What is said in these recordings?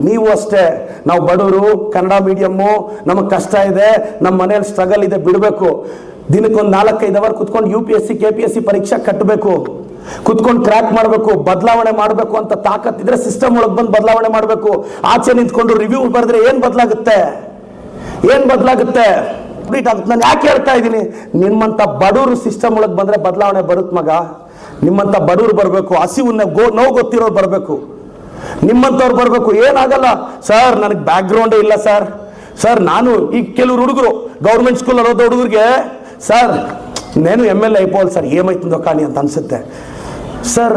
ನೀವು ಅಷ್ಟೇ, ನಾವು ಬಡವರು, ಕನ್ನಡ ಮೀಡಿಯಮ್ಮು, ನಮಗೆ ಕಷ್ಟ ಇದೆ, ನಮ್ಮ ಮನೇಲಿ ಸ್ಟ್ರಗಲ್ ಇದೆ, ಬಿಡಬೇಕು. ದಿನಕ್ಕೊಂದು 4-5 ಅವರ್ ಕುತ್ಕೊಂಡು UPSC KPSC ಪರೀಕ್ಷೆ ಕಟ್ಟಬೇಕು, ಕುತ್ಕೊಂಡು ಕ್ರ್ಯಾಕ್ ಮಾಡಬೇಕು, ಬದಲಾವಣೆ ಮಾಡಬೇಕು ಅಂತ ತಾಕತ್ತಿದ್ರೆ ಸಿಸ್ಟಮ್ ಒಳಗೆ ಬಂದು ಬದಲಾವಣೆ ಮಾಡಬೇಕು. ಆಚೆ ನಿಂತ್ಕೊಂಡು ರಿವ್ಯೂ ಬರೆದ್ರೆ ಏನು ಬದಲಾಗುತ್ತೆ? ನಾನು ಯಾಕೆ ಹೇಳ್ತಾ ಇದ್ದೀನಿ, ನಿಮ್ಮಂತ ಬಡವರು ಸಿಸ್ಟಮ್ ಒಳಗೆ ಬಂದ್ರೆ ಬದಲಾವಣೆ ಬರುತ್ತೆ ಮಗ. ನಿಮ್ಮಂತ ಬಡವರು ಬರಬೇಕು, ಹಸಿವನ್ನ ನೋವು ಗೊತ್ತಿರೋರು ಬರಬೇಕು, ನಿಮ್ಮಂಥವ್ರು ಬರಬೇಕು. ಏನಾಗಲ್ಲ ಸರ್, ನನಗೆ ಬ್ಯಾಕ್ಗ್ರೌಂಡೇ ಇಲ್ಲ ಸರ್ ನಾನು ಈಗ ಕೆಲವರು ಹುಡುಗರು ಗೌರ್ಮೆಂಟ್ ಸ್ಕೂಲಲ್ಲಿ ಓದೋ ಹುಡುಗರಿಗೆ ಸರ್ ನೇನು MLA అయిపోవాలి ಸರ್, ಏಮೈతుందో ಕಾಣಿ ಅಂತ ಅನ್ಸುತ್ತೆ. ಸರ್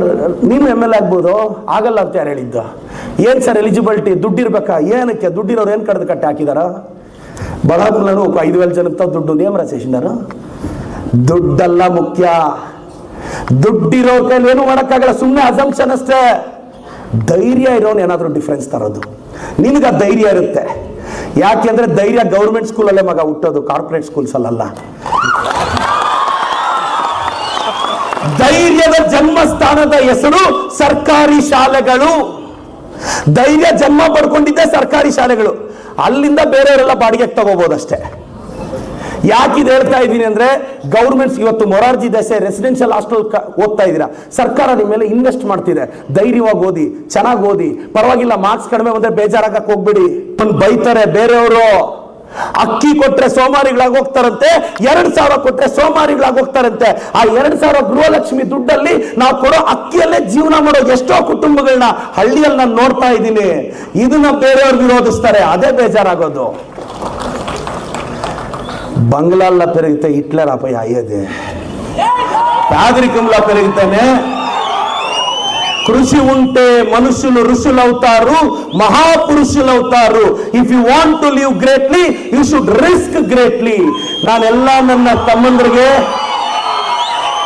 ನೀನು MLA ಆಗ್ಬೋದು, ಆಗಲ್ಲ ಅಂತ ಯಾರು ಹೇಳಿದ್ದ? ಏನು ಸರ್ ಎಲಿಜಿಬಿಲಿಟಿ? ದುಡ್ಡಿರ್ಬೇಕಾ? ಏನಕ್ಕೆ? ದುಡ್ಡಿರೋರು ಏನು ಕಡ್ದು ಕಟ್ಟಿ ಹಾಕಿದಾರ? ಬಡಾದ್ರೂ 5,000 ಜನಕ್ಕೆ ದುಡ್ಡು ನೇಮರ ಸೇಸಿದಾರ. ದುಡ್ಡಲ್ಲ ಮುಖ್ಯ, ದುಡ್ಡಿರೋ ಕೈಲಿ ಏನು ಮಾಡೋಕ್ಕಾಗಲ್ಲ, ಸುಮ್ಮನೆ ಅಸಂಪ್ಷನ್ ಅಷ್ಟೇ. ಧೈರ್ಯ ಇರೋನು ಏನಾದರೂ ಡಿಫ್ರೆನ್ಸ್ ತರೋದು. ನಿನಗೆ ಧೈರ್ಯ ಇರುತ್ತೆ, ಯಾಕೆಂದ್ರೆ ಧೈರ್ಯ ಗೌರ್ಮೆಂಟ್ ಸ್ಕೂಲಲ್ಲೇ ಮಗ ಹುಟ್ಟೋದು, ಕಾರ್ಪೊರೇಟ್ ಸ್ಕೂಲ್ಸ್ ಅಲ್ಲ. ಧೈರ್ಯದ ಜನ್ಮಸ್ಥಾನದ ಹೆಸರು ಸರ್ಕಾರಿ ಶಾಲೆಗಳು. ಧೈರ್ಯ ಜನ್ಮ ಪಡ್ಕೊಂಡಿದ್ದೆ ಸರ್ಕಾರಿ ಶಾಲೆಗಳು. ಅಲ್ಲಿಂದ ಬೇರೆಯವರೆಲ್ಲ ಬಾಡಿಗೆಗೆ ತಗೋಬಹುದಷ್ಟೇ. ಯಾಕಿದು ಹೇಳ್ತಾ ಇದ್ದೀನಿ ಅಂದ್ರೆ, ಗೌರ್ಮೆಂಟ್ಸ್ ಇವತ್ತು ಮೊರಾರ್ಜಿ ದೇಸಾಯಿ ರೆಸಿಡೆನ್ಷಿಯಲ್ ಹಾಸ್ಟೆಲ್ ಓದ್ತಾ ಇದ್ದೀರಾ, ಸರ್ಕಾರ ನಿಮ್ಮ ಮೇಲೆ ಇನ್ವೆಸ್ಟ್ ಮಾಡ್ತಿದೆ. ಧೈರ್ಯವಾಗಿ ಓದಿ, ಚೆನ್ನಾಗಿ ಓದಿ, ಪರವಾಗಿಲ್ಲ. ಮಾರ್ಕ್ಸ್ ಕಡಿಮೆ ಬಂದ್ರೆ ಬೇಜಾರಾಗಕ್ಕೆ ಹೋಗ್ಬಿಡಿ. ಬೈತಾರೆ ಬೇರೆಯವರು. ಅಕ್ಕಿ ಕೊಟ್ರೆ ಸೋಮಾರಿಗಳಾಗಿ ಹೋಗ್ತಾರಂತೆ, 2,000 ಕೊಟ್ರೆ ಸೋಮಾರಿಗಳಾಗಿ ಹೋಗ್ತಾರಂತೆ. ಆ 2,000 ಗೃಹಲಕ್ಷ್ಮಿ ದುಡ್ಡಲ್ಲಿ ನಾವು ಕೊಡೋ ಅಕ್ಕಿಯಲ್ಲೇ ಜೀವನ ಮಾಡೋ ಎಷ್ಟೋ ಕುಟುಂಬಗಳನ್ನ ಹಳ್ಳಿಯಲ್ಲಿ ನಾನು ನೋಡ್ತಾ ಇದ್ದೀನಿ. ಇದನ್ನ ಬೇರೆಯವ್ರು ವಿರೋಧಿಸ್ತಾರೆ, ಅದೇ ಬೇಜಾರಾಗೋದು. బంగ్లాల్లో పెరిగితే హిట్లర్ అపై అయ్యేది, పేదరికంలో పెరిగితేనే. కృషి ఉంటే మనుషులు ఋషులవుతారు, మహాపురుషులవుతారు. If you want to live greatly, you should risk greatly. ನಾನೆಲ್ಲ ನನ್ನ ತಮ್ಮಂದ್ರಿಗೆ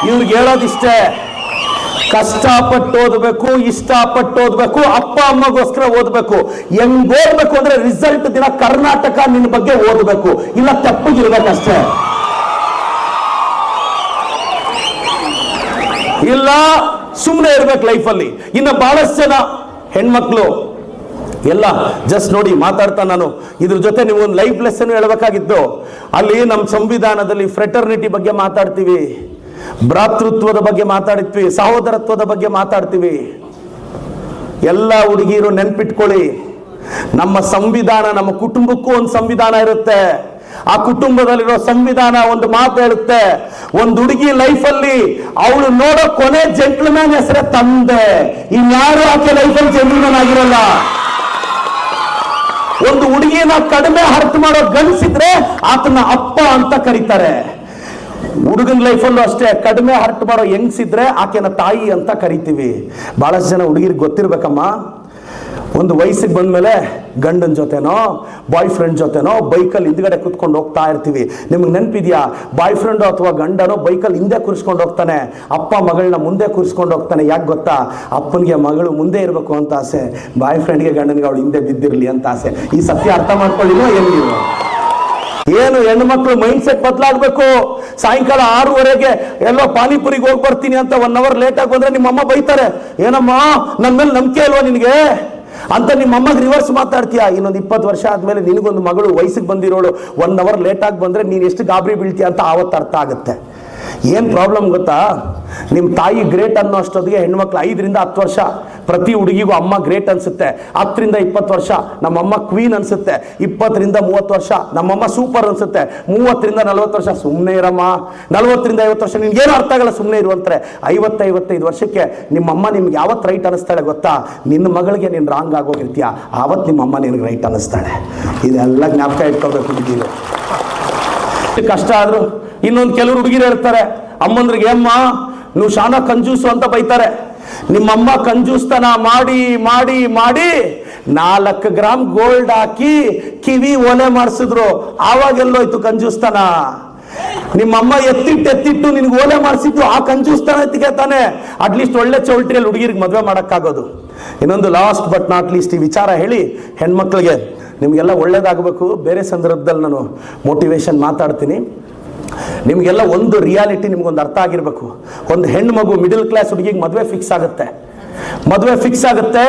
ಇವ್ರಿಗೆ ಹೇಳೋದಿಷ್ಟೇ, ಕಷ್ಟಪಟ್ಟು ಓದಬೇಕು, ಇಷ್ಟಪಟ್ಟು ಓದಬೇಕು, ಅಪ್ಪ ಅಮ್ಮಗೋಸ್ಕರ ಓದಬೇಕು. ಹೆಂಗ್ ಓದಬೇಕು ಅಂದ್ರೆ ರಿಸಲ್ಟ್ ದಿನ ಕರ್ನಾಟಕ ನಿನ್ನ ಬಗ್ಗೆ ಓದಬೇಕು, ಇಲ್ಲ ತಪ್ಪಿಗಿರ್ಬೇಕಷ್ಟೇ. ಇಲ್ಲ ಸುಮ್ಮನೆ ಇರ್ಬೇಕು ಲೈಫಲ್ಲಿ. ಇನ್ನು ಬಹಳಷ್ಟು ಜನ ಹೆಣ್ಮಕ್ಳು ಎಲ್ಲ ಜಸ್ಟ್ ನೋಡಿ ಮಾತಾಡ್ತಾ, ನಾನು ಇದ್ರ ಜೊತೆ ನೀವು ಒಂದು ಲೈಫ್ ಲೆಸನ್ ಹೇಳಬೇಕಾಗಿದ್ದು. ಅಲ್ಲಿ ನಮ್ಮ ಸಂವಿಧಾನದಲ್ಲಿ ಫ್ರೆಟರ್ನಿಟಿ ಬಗ್ಗೆ ಮಾತಾಡ್ತೀವಿ, ಭ್ರಾತೃತ್ವದ ಬಗ್ಗೆ ಮಾತಾಡ್ತೀವಿ, ಸಹೋದರತ್ವದ ಬಗ್ಗೆ ಮಾತಾಡ್ತೀವಿ. ಎಲ್ಲ ಹುಡುಗಿರು ನೆನ್ಪಿಟ್ಕೊಳ್ಳಿ, ನಮ್ಮ ಸಂವಿಧಾನ, ನಮ್ಮ ಕುಟುಂಬಕ್ಕೂ ಒಂದು ಸಂವಿಧಾನ ಇರುತ್ತೆ. ಆ ಕುಟುಂಬದಲ್ಲಿರೋ ಸಂವಿಧಾನ ಒಂದು ಮಾತು ಹೇಳುತ್ತೆ, ಒಂದು ಹುಡುಗಿ ಲೈಫಲ್ಲಿ ಅವಳು ನೋಡೋ ಕೊನೆ ಜೆಂಟ್ಲ್ಮ್ಯಾನ್ ಹೆಸರೇ ತಂದೆ. ಇನ್ಯಾರು ಆಕೆ ಲೈಫಲ್ಲಿ ಜೆಂಟ್ಲ್ಮ್ಯಾನ್ ಆಗಿರಲ್ಲ. ಒಂದು ಹುಡುಗಿನ ಕಡಿಮೆ ಅರ್ಥ ಮಾಡೋ ಗಂಡಸಿದ್ರೆ ಆತನ ಅಪ್ಪ ಅಂತ ಕರೀತಾರೆ. ಹುಡುಗನ ಲೈಫಲ್ಲೂ ಅಷ್ಟೇ, ಕಡಿಮೆ ಹರ್ಟ್ ಮಾಡೋ ಹೆಂಗ್ಸಿದ್ರೆ ಆಕೆನ ತಾಯಿ ಅಂತ ಕರಿತೀವಿ. ಬಹಳಷ್ಟು ಜನ ಹುಡುಗಿರಿಗೆ ಗೊತ್ತಿರ್ಬೇಕಮ್ಮ, ಒಂದು ವಯಸ್ಸಿಗೆ ಬಂದ್ಮೇಲೆ ಗಂಡನ ಜೊತೆನೋ ಬಾಯ್ ಫ್ರೆಂಡ್ ಜೊತೆನೋ ಬೈಕಲ್ಲಿ ಹಿಂದ್ಗಡೆ ಕುತ್ಕೊಂಡು ಹೋಗ್ತಾ ಇರ್ತೀವಿ. ನಿಮ್ಗೆ ನೆನಪಿದ್ಯಾ? ಬಾಯ್ ಫ್ರೆಂಡು ಅಥವಾ ಗಂಡನೋ ಬೈಕಲ್ಲಿ ಹಿಂದೆ ಕೂರಿಸ್ಕೊಂಡು ಹೋಗ್ತಾನೆ, ಅಪ್ಪ ಮಗಳನ್ನ ಮುಂದೆ ಕೂರಿಸ್ಕೊಂಡು ಹೋಗ್ತಾನೆ. ಯಾಕೆ ಗೊತ್ತಾ? ಅಪ್ಪನಿಗೆ ಮಗಳು ಮುಂದೆ ಇರಬೇಕು ಅಂತ ಆಸೆ, ಬಾಯ್ ಫ್ರೆಂಡ್ಗೆ ಗಂಡನಿಗೆ ಅವಳು ಹಿಂದೆ ಬಿದ್ದಿರಲಿ ಅಂತ ಆಸೆ. ಈ ಸತ್ಯ ಅರ್ಥ ಮಾಡ್ಕೊಳ್ಳಿಲ್ವ ಏನು ನೀವು? ಏನು ಹೆಣ್ಮಕ್ಳು ಮೈಂಡ್ ಸೆಟ್ ಬದಲಾಗಬೇಕು. ಸಾಯಂಕಾಲ 6:30ಗೆ ಎಲ್ಲೋ ಪಾನಿಪುರಿಗೆ ಹೋಗಿ ಬರ್ತೀನಿ ಅಂತ 1 ಅವರ್ ಲೇಟ್ ಆಗಿ ಬಂದ್ರೆ ನಿಮ್ಮಮ್ಮ ಬೈತಾರೆ. ಏನಮ್ಮ ನನ್ನ ಮೇಲೆ ನಂಬಿಕೆ ಇಲ್ವಾ ನಿನಗೆ ಅಂತ ನಿಮ್ಮಮ್ಮಗೆ ರಿವರ್ಸ್ ಮಾತಾಡ್ತೀಯ. ಇನ್ನೊಂದು 20 ವರ್ಷ ಆದ್ಮೇಲೆ ನಿನಗೊಂದು ಮಗಳು ವಯಸ್ಸಿಗೆ ಬಂದಿರೋಳು 1 ಅವರ್ ಲೇಟ್ ಆಗಿ ಬಂದ್ರೆ ನೀನು ಎಷ್ಟು ಗಾಬರಿ ಬೀಳ್ತೀಯ ಅಂತ ಆವತ್ತು ಅರ್ಥ ಆಗುತ್ತೆ. ಏನು ಪ್ರಾಬ್ಲಮ್ ಗೊತ್ತಾ? ನಿಮ್ಮ ತಾಯಿ ಗ್ರೇಟ್ ಅನ್ನೋ ಅಷ್ಟೊತ್ತಿಗೆ ಹೆಣ್ಮಕ್ಳು 5 ರಿಂದ 10 ವರ್ಷ ಪ್ರತಿ ಹುಡುಗಿಗೂ ಅಮ್ಮ ಗ್ರೇಟ್ ಅನ್ಸುತ್ತೆ. 10 ರಿಂದ 20 ವರ್ಷ ನಮ್ಮಮ್ಮ ಕ್ವೀನ್ ಅನ್ಸುತ್ತೆ. 20 ರಿಂದ 30 ವರ್ಷ ನಮ್ಮಮ್ಮ ಸೂಪರ್ ಅನ್ಸುತ್ತೆ. 30 ರಿಂದ 40 ವರ್ಷ ಸುಮ್ಮನೆ ಇರಮ್ಮ. 40 ರಿಂದ 50 ವರ್ಷ ನಿನ್ಗೇನು ಅರ್ಥ ಆಗಲ್ಲ, ಸುಮ್ಮನೆ ಇರುವಂತಾರೆ. 50-55 ವರ್ಷಕ್ಕೆ ನಿಮ್ಮಮ್ಮ ನಿಮ್ಗೆ ಯಾವತ್ತು ರೈಟ್ ಅನ್ನಿಸ್ತಾಳೆ ಗೊತ್ತಾ? ನಿನ್ನ ಮಗಳಿಗೆ ನೀನು ರಾಂಗ್ ಆಗೋಗಿರ್ತೀಯ, ಆವತ್ತು ನಿಮ್ಮಮ್ಮ ನಿನಗೆ ರೈಟ್ ಅನ್ನಿಸ್ತಾಳೆ. ಇದೆಲ್ಲ ಜ್ಞಾಪಕ ಇಟ್ಕೋಬೇಕು ಹುಡುಗಿರು. ಕಷ್ಟ ಆದ್ರು ಇನ್ನೊಂದು ಕೆಲವರು ಹುಡುಗಿರು ಇರ್ತಾರೆ, ಅಮ್ಮಂದ್ರಿಗೆ ಅಮ್ಮ ನೀವು ಶಾನ ಕಂಜೂಸು ಅಂತ ಬೈತಾರೆ. ನಿಮ್ಮಮ್ಮ ಕಂಜೂಸ್ತನ ಮಾಡಿ ಮಾಡಿ ಮಾಡಿ 4 ಗ್ರಾಮ್ ಗೋಲ್ಡ್ ಹಾಕಿ ಕಿವಿ ಓಲೆ ಮಾಡಿಸಿದ್ರು. ಆವಾಗೆಲ್ಲೋಯ್ತು ಕಂಜೂಸ್ತನ? ನಿಮ್ಮಮ್ಮ ಎತ್ತಿಟ್ಟು ನಿನ್ಗೆ ಓಲೆ ಮಾಡಿಸಿದ್ದು ಆ ಕಂಜೂಸ್ತನ ಎತ್ತಿಗೆ ತಾನೆ. ಅಟ್ಲೀಸ್ಟ್ ಒಳ್ಳೆ ಚೌಲ್ಟ್ರಿಯಲ್ಲಿ ಹುಡುಗಿರಿಗೆ ಮದುವೆ ಮಾಡೋಕ್ಕಾಗೋದು. ಇನ್ನೊಂದು ಲಾಸ್ಟ್ ಬಟ್ ನಾಟ್ ಲೀಸ್ಟ್ ಈ ವಿಚಾರ ಹೇಳಿ ಹೆಣ್ಮಕ್ಳಿಗೆ, ನಿಮಗೆಲ್ಲ ಒಳ್ಳೇದಾಗಬೇಕು. ಬೇರೆ ಸಂದರ್ಭದಲ್ಲಿ ನಾನು ಮೋಟಿವೇಶನ್ ಮಾತಾಡ್ತೀನಿ. ನಿಮಗೆಲ್ಲ ಒಂದು ರಿಯಾಲಿಟಿ ನಿಮ್ಗೊಂದು ಅರ್ಥ ಆಗಿರಬೇಕು. ಒಂದು ಹೆಣ್ಣು ಮಗು ಮಿಡಲ್ ಕ್ಲಾಸ್ ಹುಡುಗಿಗೆ ಮದುವೆ ಫಿಕ್ಸ್ ಆಗುತ್ತೆ.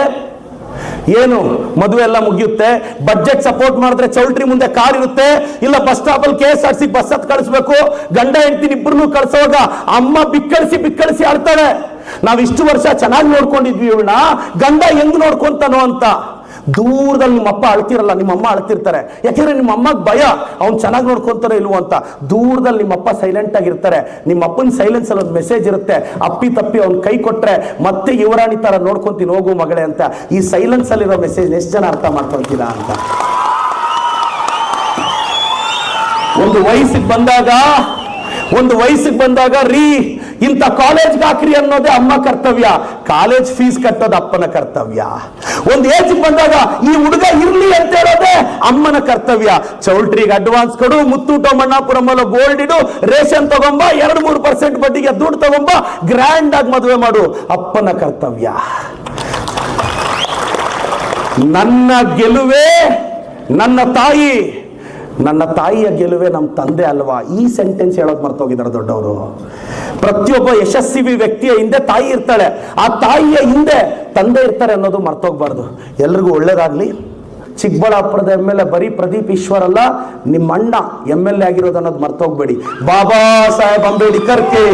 ಏನು ಮದುವೆ ಎಲ್ಲ ಮುಗಿಯುತ್ತೆ, ಬಡ್ಜೆಟ್ ಸಪೋರ್ಟ್ ಮಾಡಿದ್ರೆ ಚೌಲ್ಟ್ರಿ ಮುಂದೆ ಕಾರ್ ಇರುತ್ತೆ, ಇಲ್ಲ ಬಸ್ ಸ್ಟಾಪ್ ಅಲ್ಲಿ KSRTC ಬಸ್ ಹತ್ ಕಳಿಸ್ಬೇಕು. ಗಂಡ ಹೆಂಡತಿ ಇಬ್ಬರನ್ನು ಕಳ್ಸೋವಾಗ ಅಮ್ಮ ಬಿಕ್ಕಳಿಸಿ ಆಡ್ತಾಳೆ, ನಾವ್ ಇಷ್ಟು ವರ್ಷ ಚೆನ್ನಾಗಿ ನೋಡ್ಕೊಂಡಿದ್ವಿ ಇವಳನ್ನ, ಗಂಡ ಹೆಂಗ್ ನೋಡ್ಕೊಂತಾನೋ ಅಂತ. ದೂರದಲ್ಲಿ ನಿಮ್ಮ ಅಪ್ಪ ಅಳ್ತಿರಲ್ಲ, ನಿಮ್ಮ ಅಮ್ಮ ಅಳ್ತಿರ್ತಾರೆ. ಯಾಕೆಂದ್ರೆ ನಿಮ್ಮ ಅಮ್ಮಗ್ ಭಯ, ಅವ್ನು ಚೆನ್ನಾಗಿ ನೋಡ್ಕೊಂತಾರೆ ಇಲ್ವೋ ಅಂತ. ದೂರದಲ್ಲಿ ನಿಮ್ಮ ಅಪ್ಪ ಸೈಲೆಂಟ್ ಆಗಿರ್ತಾರೆ. ನಿಮ್ಮ ಅಪ್ಪನ ಸೈಲೆನ್ಸ್ ಅಲ್ಲಿ ಒಂದು ಮೆಸೇಜ್ ಇರುತ್ತೆ, ಅಪ್ಪಿ ತಪ್ಪಿ ಅವ್ನು ಕೈ ಕೊಟ್ರೆ ಮತ್ತೆ ಯುವರಾಣಿ ತರ ನೋಡ್ಕೊಂತೀನಿ ಹೋಗು ಮಗಳೇ ಅಂತ. ಈ ಸೈಲೆನ್ಸ್ ಅಲ್ಲಿರೋ ಮೆಸೇಜ್ ಎಷ್ಟು ಜನ ಅರ್ಥ ಮಾಡ್ಕೊಂತೀರಾ ಅಂತ. ಒಂದು ವಯಸ್ಸಿಗೆ ಬಂದಾಗ ರೀ ಇಂಥ ಕಾಲೇಜ್ಗೆ ಹಾಕ್ರಿ ಅನ್ನೋದೇ ಅಮ್ಮ ಕರ್ತವ್ಯ, ಕಾಲೇಜ್ ಫೀಸ್ ಕಟ್ಟೋದು ಅಪ್ಪನ ಕರ್ತವ್ಯ. ಒಂದು ಏಜ್ ಬಂದಾಗ ಈ ಹುಡುಗ ಇರ್ಲಿ ಅಂತ ಹೇಳೋದೇ ಅಮ್ಮನ ಕರ್ತವ್ಯ. ಚೌಲ್ಟ್ರಿಗೆ ಅಡ್ವಾನ್ಸ್ ಕೊಡು, ಮುತ್ತೂಟೋ ಮಣ್ಣಾಪುರಂ ಗೋಲ್ಡ್ ಇಡು, ರೇಷನ್ ತಗೊಂಬ, 2-3% ಬಡ್ಡಿಗೆ ದುಡ್ಡು ತಗೊಂಬ, ಗ್ರ್ಯಾಂಡ್ ಆಗಿ ಮದುವೆ ಮಾಡು, ಅಪ್ಪನ ಕರ್ತವ್ಯ. ನನ್ನ ಗೆಲುವೇ ನನ್ನ ತಾಯಿಯ ಗೆಲುವೆ ನಮ್ಮ ತಂದೆ ಅಲ್ವಾ. ಈ ಸೆಂಟೆನ್ಸ್ ಹೇಳೋದು ಮರ್ತೋಗಿದ್ದಾರೆ ದೊಡ್ಡವರು. ಪ್ರತಿಯೊಬ್ಬ ಯಶಸ್ವಿ ವ್ಯಕ್ತಿಯ ಹಿಂದೆ ತಾಯಿ ಇರ್ತಾಳೆ, ಆ ತಾಯಿಯ ಹಿಂದೆ ತಂದೆ ಇರ್ತಾರೆ ಅನ್ನೋದು ಮರ್ತೋಗ್ಬಾರ್ದು. ಎಲ್ರಿಗೂ ಒಳ್ಳೇದಾಗ್ಲಿ. ಚಿಕ್ಕಬಳ್ಳಾಪುರದ MLA ಬರೀ ಪ್ರದೀಪ್ ಈಶ್ವರ್ ಅಲ್ಲ, ನಿಮ್ಮ ಅಣ್ಣ MLA ಆಗಿರೋದು ಅನ್ನೋದು ಮರ್ತೋಗ್ಬೇಡಿ. ಬಾಬಾ ಸಾಹೇಬ್ ಅಂಬೇಡ್ಕರ್ ಕೆ